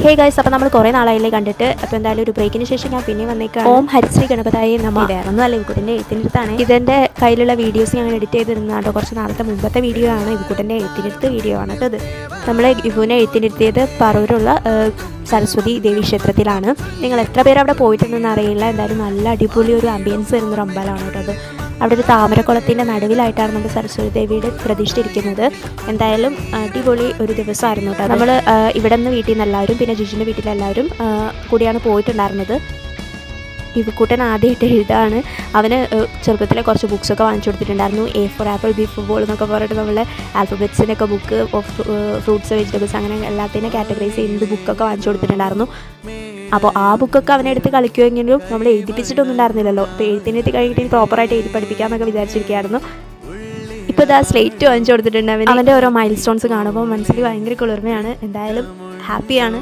Hey guys, അപ്പോൾ നമ്മൾ കുറേ നാളായില്ലേ കണ്ടിട്ട്. അപ്പോൾ എന്തായാലും ഒരു ബ്രേക്കിന് ശേഷം ഞാൻ പിന്നെ വന്നേക്കാം. ഓം ഹരിശ്രീ ഗണപതായ നമഃ. വേറൊന്നും അല്ല, ഇവക്കുട്ടൻ്റെ എഴുത്തിനടുത്താണ്. ഇതെൻ്റെ കയ്യിലുള്ള വീഡിയോസ് ഞാൻ എഡിറ്റ് ചെയ്തിരുന്നതാണ്. കുറച്ച് നാളത്തെ മുമ്പത്തെ വീഡിയോ ആണ്. ഇവക്കുട്ടൻ്റെ എഴുത്തിനടുത്ത് വീഡിയോ ആണ് കേട്ടോ. ഇത് നമ്മൾ ഇവനെ എഴുത്തിനിരുത്തിയത് പറവൂരുള്ള സരസ്വതി ദേവി ക്ഷേത്രത്തിലാണ്. നിങ്ങൾ എത്ര പേര് അവിടെ പോയിട്ടുണ്ടെന്ന് അറിയില്ല. എന്തായാലും നല്ല അടിപൊളി ഒരു ആംബിയൻസ് വരുന്നൊരു അമ്പലമാണ് കേട്ടോ അത്. അവിടെ ഒരു താമരക്കുളത്തിൻ്റെ നടുവിലായിട്ടാണ് നമ്മുടെ സരസ്വതി ദേവിയുടെ പ്രതിഷ്ഠ ഇരിക്കുന്നത്. എന്തായാലും അടിപൊളി ഒരു ദിവസമായിരുന്നു കേട്ടോ. നമ്മൾ ഇവിടെ നിന്ന് വീട്ടിൽ നിന്ന് എല്ലാവരും പിന്നെ ജിജിൻ്റെ വീട്ടിലെല്ലാവരും കൂടിയാണ് പോയിട്ടുണ്ടായിരുന്നത്. ഇവക്കൂട്ടൻ ആദ്യമായിട്ട് എഴുതാണ്. അവന് ചെറുപ്പത്തിലെ കുറച്ച് ബുക്സൊക്കെ വാങ്ങിച്ചു കൊടുത്തിട്ടുണ്ടായിരുന്നു. A for apple, B for ball എന്നൊക്കെ പറഞ്ഞിട്ട് നമ്മളെ ആൽഫബറ്റ്സിനൊക്കെ ബുക്ക്, ഫ്രൂട്ട്സ്, വെജിറ്റബിൾസ് അങ്ങനെ എല്ലാത്തിനും കാറ്റഗറൈസ് ചെയ്യുന്നത് ബുക്കൊക്കെ വാങ്ങിച്ചു കൊടുത്തിട്ടുണ്ടായിരുന്നു. അപ്പോൾ ആ ബുക്കൊക്കെ അവനെടുത്ത് കളിക്കുമെങ്കിലും നമ്മൾ എഴുതിപ്പിച്ചിട്ടൊന്നും ഉണ്ടായിരുന്നില്ലല്ലോ. ഇപ്പോൾ എഴുത്തിനെത്തി കഴിഞ്ഞിട്ട് പ്രോപ്പറായിട്ട് എഴുതി പഠിപ്പിക്കാമെന്നൊക്കെ വിചാരിച്ചിരിക്കുകയായിരുന്നു. ഇപ്പോൾ ഇതാ സ്ലേറ്റ് വാങ്ങിച്ചു കൊടുത്തിട്ടുണ്ട്. അവൻ്റെ ഓരോ മൈൽ സ്റ്റോൺസ് കാണുമ്പോൾ മനസ്സിൽ ഭയങ്കര കുളിർമയാണ്. എന്തായാലും ഹാപ്പിയാണ്.